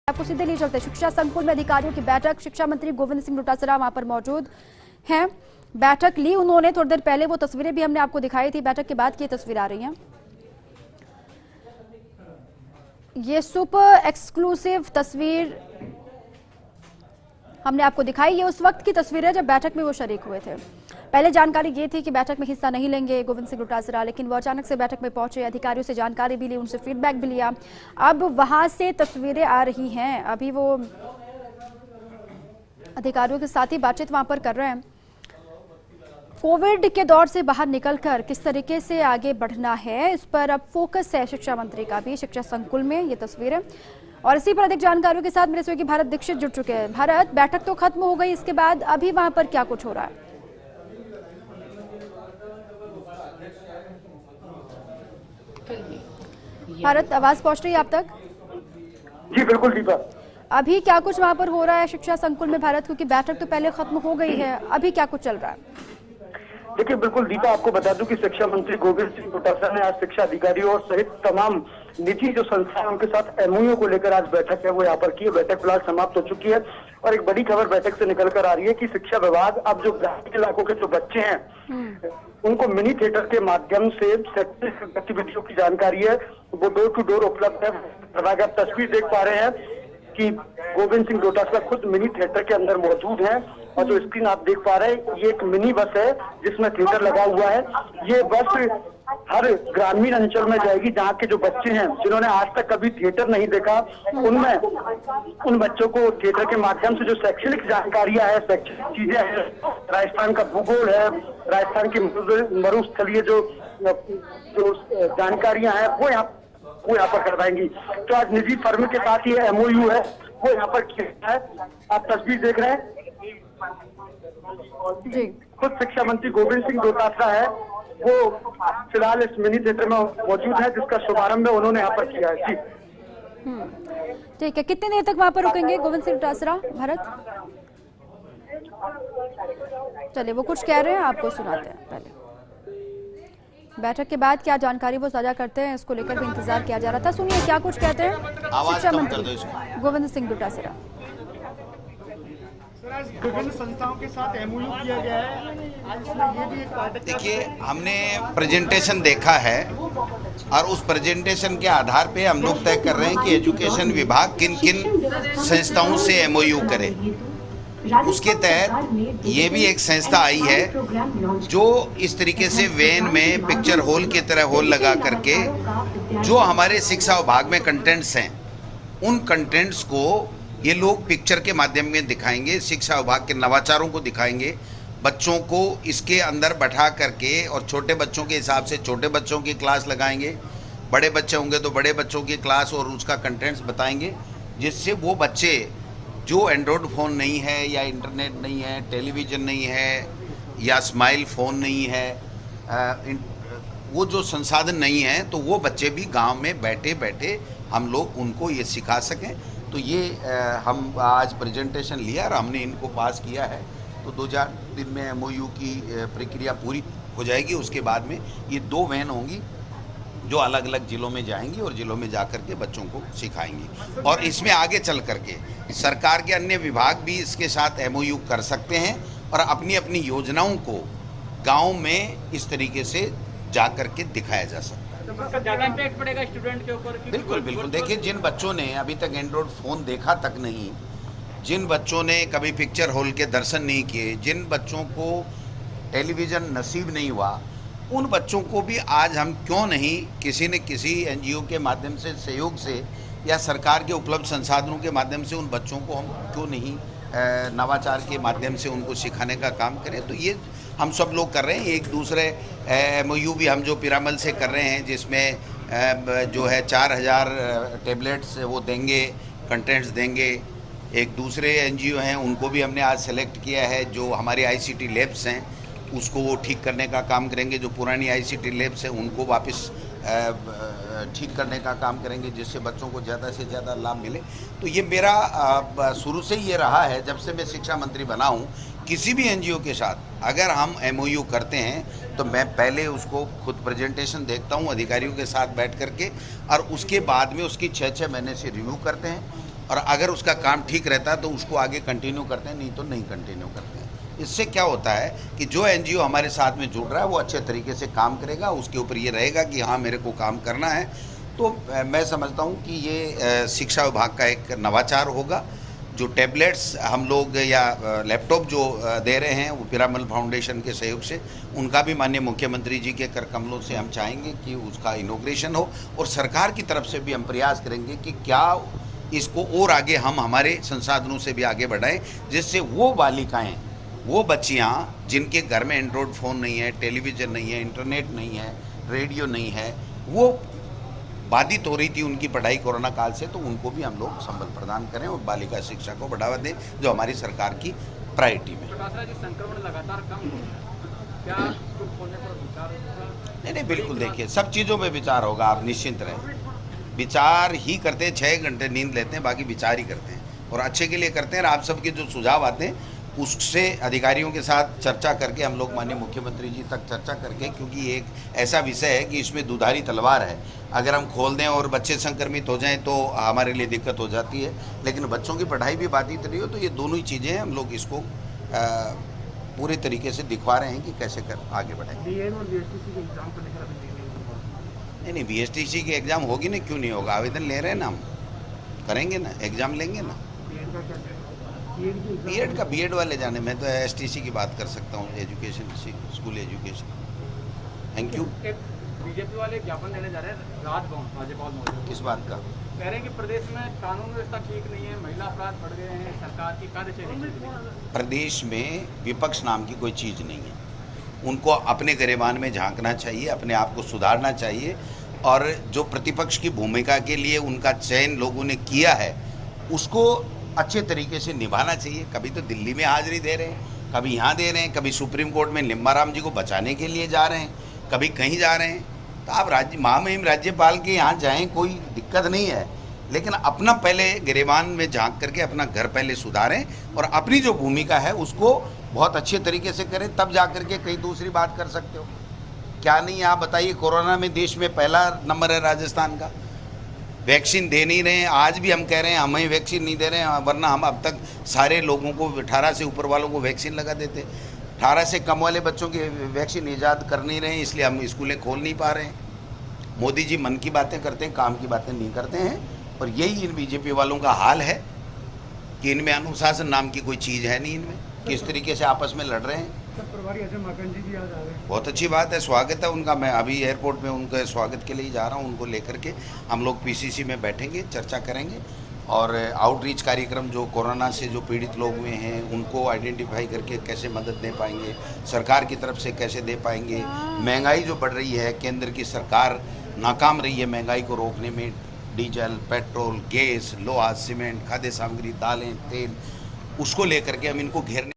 आपको सीधे लिए चलते शिक्षा संकुल में अधिकारियों की बैठक। शिक्षा मंत्री गोविंद सिंह डोटासरा वहां पर मौजूद हैं। बैठक ली उन्होंने थोड़ी देर पहले, वो तस्वीरें भी हमने आपको दिखाई थी। बैठक के बाद की तस्वीर आ रही हैं, ये सुपर एक्सक्लूसिव तस्वीर हमने आपको दिखाई। ये उस वक्त की तस्वीर है जब बैठक में वो शरीक हुए थे। पहले जानकारी ये थी कि बैठक में हिस्सा नहीं लेंगे गोविंद सिंह डोटासरा, लेकिन वो अचानक से बैठक में पहुंचे, अधिकारियों से जानकारी भी ली, उनसे फीडबैक भी लिया। अब वहां से तस्वीरें आ रही हैं, अभी वो अधिकारियों के साथ ही बातचीत वहां पर कर रहे हैं। कोविड के दौर से बाहर निकलकर किस तरीके से आगे बढ़ना है, इस पर अब फोकस है शिक्षा मंत्री का भी शिक्षा संकुल में। ये तस्वीर है और इसी पर अधिक जानकारियों के साथ मेरे सहयोगी भारत दीक्षित जुड़ चुके हैं। भारत, बैठक तो खत्म हो गई, इसके बाद अभी वहां पर क्या कुछ हो रहा है? भारत, आवाज पहुंच रही है आप तक? जी बिल्कुल दीपा। अभी क्या कुछ वहां पर हो रहा है शिक्षा संकुल में भारत, क्योंकि बैठक तो पहले खत्म हो गई है, अभी क्या कुछ चल रहा है? देखिए बिल्कुल दीपा, आपको बता दूं कि शिक्षा मंत्री गोविंद सिंह डोटासरा ने आज शिक्षा अधिकारियों और सहित तमाम निजी जो संस्थाएं उनके साथ एमओयू को लेकर आज बैठक है वो यहाँ पर की है। बैठक फिलहाल समाप्त हो चुकी है और एक बड़ी खबर बैठक से निकल कर आ रही है कि शिक्षा विभाग अब जो ग्रामीण इलाकों के जो बच्चे हैं उनको मिनी थिएटर के माध्यम से शैक्षणिक गतिविधियों की जानकारी है वो डोर टू डोर उपलब्ध है। विभाग आप तस्वीर देख पा रहे हैं कि गोविंद सिंह डोटासरा खुद मिनी थिएटर के अंदर मौजूद हैं और जो स्क्रीन आप देख पा रहे हैं ये एक मिनी बस है जिसमें थिएटर लगा हुआ है। ये बस हर ग्रामीण अंचल में जाएगी जहाँ के जो बच्चे हैं जिन्होंने आज तक कभी थिएटर नहीं देखा, उनमें उन बच्चों को थिएटर के माध्यम से जो शैक्षणिक जानकारियां है, शैक्षणिक चीजें हैं, राजस्थान का भूगोल है, राजस्थान की मरुस्थलीय जो जानकारियां हैं वो यहाँ पर करवाएंगी। तो आज निजी फर्म के साथ ये एमओयू है वो यहाँ पर किया है। आप तस्वीर देख रहे हैं जी। खुद शिक्षा मंत्री गोविंद सिंह डोटासरा है वो फिलहाल इस मिनी थिएटर में मौजूद है जिसका शुभारंभ उन्होंने यहाँ पर किया है। जी ठीक है, कितने देर तक वहां पर रुकेंगे गोविंद सिंह डोटासरा? भारत, चलिए वो कुछ कह रहे हैं, आपको सुनाते हैं। पहले बैठक के बाद क्या जानकारी वो साझा करते हैं, इसको लेकर भी इंतजार किया जा रहा था। सुनिए क्या कुछ कहते हैं शिक्षा मंत्री गोविंद सिंह डोटासरा। विभिन्न संस्थाओं के साथ एमओयू किया गया है, आज इसमें ये भी एक बैठक। देखिए, हमने प्रेजेंटेशन देखा है और उस प्रेजेंटेशन के आधार पे हम लोग तय कर रहे हैं कि एजुकेशन विभाग किन किन संस्थाओं से एमओयू करे। उसके तहत ये भी एक संस्था आई है जो इस तरीके से वैन में पिक्चर हॉल की तरह हॉल लगा करके जो हमारे शिक्षा विभाग में कंटेंट्स हैं उन कंटेंट्स को ये लोग पिक्चर के माध्यम में दिखाएंगे, शिक्षा विभाग के नवाचारों को दिखाएंगे, बच्चों को इसके अंदर बैठा करके और छोटे बच्चों के हिसाब से छोटे बच्चों की क्लास लगाएंगे, बड़े बच्चे होंगे तो बड़े बच्चों की क्लास और उसका कंटेंट्स बताएंगे, जिससे वो बच्चे जो एंड्रॉयड फ़ोन नहीं है या इंटरनेट नहीं है, टेलीविज़न नहीं है या स्माइल फ़ोन नहीं है, वो जो संसाधन नहीं है, तो वो बच्चे भी गांव में बैठे बैठे हम लोग उनको ये सिखा सकें। तो ये हम आज प्रेजेंटेशन लिया और हमने इनको पास किया है। तो 2-4 दिन में एमओयू की प्रक्रिया पूरी हो जाएगी। उसके बाद में ये 2 वैन होंगी जो अलग अलग जिलों में जाएंगी और जिलों में जा कर के बच्चों को सिखाएंगी। और इसमें आगे चल करके सरकार के अन्य विभाग भी इसके साथ एमओयू कर सकते हैं और अपनी अपनी योजनाओं को गाँव में इस तरीके से जा कर के दिखाया जा सकता है। ज़्यादा इम्पैक्ट पड़ेगा स्टूडेंट के ऊपर? बिल्कुल बिल्कुल। देखिए, जिन बच्चों ने अभी तक एंड्रॉयड फ़ोन देखा तक नहीं, जिन बच्चों ने कभी पिक्चर हॉल के दर्शन नहीं किए, जिन बच्चों को टेलीविज़न नसीब नहीं हुआ, उन बच्चों को भी आज हम क्यों नहीं किसी न किसी एनजीओ के माध्यम से, सहयोग से या सरकार के उपलब्ध संसाधनों के माध्यम से उन बच्चों को हम क्यों नहीं नवाचार के माध्यम से उनको सिखाने का काम करें। तो ये हम सब लोग कर रहे हैं। एक दूसरे एमओयू भी हम जो पिरामल से कर रहे हैं जिसमें जो है 4000 टेबलेट्स वो देंगे, कंटेंट्स देंगे। एक दूसरे एनजीओ हैं उनको भी हमने आज सेलेक्ट किया है जो हमारे आईसीटी लैब्स हैं उसको वो ठीक करने का काम करेंगे। जो पुरानी आईसीटी लैब्स हैं उनको वापस ठीक करने का काम करेंगे जिससे बच्चों को ज़्यादा से ज़्यादा लाभ मिले। तो ये मेरा शुरू से ही ये रहा है, जब से मैं शिक्षा मंत्री बना हूँ, किसी भी एनजीओ के साथ अगर हम एमओयू करते हैं तो मैं पहले उसको खुद प्रेजेंटेशन देखता हूँ अधिकारियों के साथ बैठ करके और उसके बाद में उसकी 6-6 महीने से रिव्यू करते हैं। और अगर उसका काम ठीक रहता है तो उसको आगे कंटिन्यू करते हैं, नहीं तो नहीं कंटिन्यू करते हैं। इससे क्या होता है कि जो एनजीओ हमारे साथ में जुड़ रहा है वो अच्छे तरीके से काम करेगा, उसके ऊपर ये रहेगा कि हाँ मेरे को काम करना है। तो मैं समझता हूँ कि ये शिक्षा विभाग का एक नवाचार होगा। जो टैबलेट्स हम लोग या लैपटॉप जो दे रहे हैं वो पिरामल फाउंडेशन के सहयोग से, उनका भी माननीय मुख्यमंत्री जी के कर कमलों से हम चाहेंगे कि उसका इनॉग्रेशन हो, और सरकार की तरफ से भी हम प्रयास करेंगे कि क्या इसको और आगे हम हमारे संसाधनों से भी आगे बढ़ाएं, जिससे वो बालिकाएं, वो बच्चियां जिनके घर में एंड्रॉयड फ़ोन नहीं है, टेलीविज़न नहीं है, इंटरनेट नहीं है, रेडियो नहीं है, वो बाधित हो रही थी उनकी पढ़ाई कोरोना काल से, तो उनको भी हम लोग संबल प्रदान करें और बालिका शिक्षा को बढ़ावा दें, जो हमारी सरकार की प्रायोरिटी में। संक्रमण लगातार कम हो रहा है, क्या स्कूल खोलने पर विचार होगा? नहीं, बिल्कुल, देखिए सब चीज़ों में विचार होगा, आप निश्चिंत रहें। विचार ही करते हैं, 6 घंटे नींद लेते हैं, बाकी विचार ही करते हैं और अच्छे के लिए करते हैं। और आप सबके जो सुझाव आते हैं उससे अधिकारियों के साथ चर्चा करके हम लोग माननीय मुख्यमंत्री जी तक चर्चा करके, क्योंकि ये एक ऐसा विषय है कि इसमें दुधारी तलवार है। अगर हम खोल दें और बच्चे संक्रमित हो जाएं तो हमारे लिए दिक्कत हो जाती है, लेकिन बच्चों की पढ़ाई भी बाधित नहीं हो, तो ये दोनों ही चीज़ें हैं। हम लोग इसको पूरे तरीके से दिखवा रहे हैं कि कैसे कर आगे बढ़ें। नहीं, BSTC की एग्ज़ाम होगी ना, क्यों नहीं होगा? आवेदन ले रहे हैं ना, हम करेंगे ना, एग्ज़ाम लेंगे ना। बीएड का बीएड वाले जाने, मैं तो STC की बात कर सकता हूँ, education, school education. Thank you. BJP वाले ज्ञापन देने जा रहे हैं राजभवन, राज्यपाल महोदय। किस बात का? कह रहे हैं कि प्रदेश में कानून व्यवस्था ठीक नहीं है, महिला अपराध बढ़ गए हैं, सरकार की कार्यशैली। प्रदेश में विपक्ष नाम की कोई चीज़ नहीं है। उनको अपने गिरेबान में झांकना चाहिए, अपने आप को सुधारना चाहिए, और जो प्रतिपक्ष की भूमिका के लिए उनका चयन लोगों ने किया है उसको अच्छे तरीके से निभाना चाहिए। कभी तो दिल्ली में हाजिरी दे रहे हैं, कभी यहाँ दे रहे हैं, कभी सुप्रीम कोर्ट में लिम्बाराम जी को बचाने के लिए जा रहे हैं, कभी कहीं जा रहे हैं। तो आप महामहिम राज्यपाल के यहाँ जाएं, कोई दिक्कत नहीं है, लेकिन अपना पहले गिरेबान में झांक करके अपना घर पहले सुधारें और अपनी जो भूमिका है उसको बहुत अच्छे तरीके से करें, तब जा करके कहीं दूसरी बात कर सकते हो। क्या नहीं, आप बताइए, कोरोना में देश में पहला नंबर है राजस्थान का। वैक्सीन दे नहीं रहे हैं, आज भी हम कह रहे हैं हमें वैक्सीन नहीं दे रहे हैं, वरना हम अब तक सारे लोगों को 18 से ऊपर वालों को वैक्सीन लगा देते। 18 से कम वाले बच्चों की वैक्सीन ईजाद कर नहीं रहे हैं, इसलिए हम स्कूलें खोल नहीं पा रहे हैं। मोदी जी मन की बातें करते हैं, काम की बातें नहीं करते हैं, और यही इन बीजेपी वालों का हाल है कि इनमें अनुशासन नाम की कोई चीज़ है नहीं। इनमें किस तरीके से आपस में लड़ रहे हैं। प्रभारी अजय माकन जी भी आज आ रहे हैं। बहुत अच्छी बात है, स्वागत है उनका। मैं अभी एयरपोर्ट में उनके स्वागत के लिए ही जा रहा हूँ। उनको लेकर के हम लोग PCC में बैठेंगे, चर्चा करेंगे, और आउटरीच कार्यक्रम जो कोरोना से जो पीड़ित लोग हुए हैं उनको आइडेंटिफाई करके कैसे मदद दे पाएंगे, सरकार की तरफ से कैसे दे पाएंगे। महंगाई जो बढ़ रही है, केंद्र की सरकार नाकाम रही है महंगाई को रोकने में। डीजल, पेट्रोल, गैस, लोहा, सीमेंट, खाद्य सामग्री, दालें, तेल, उसको लेकर के हम इनको घेरने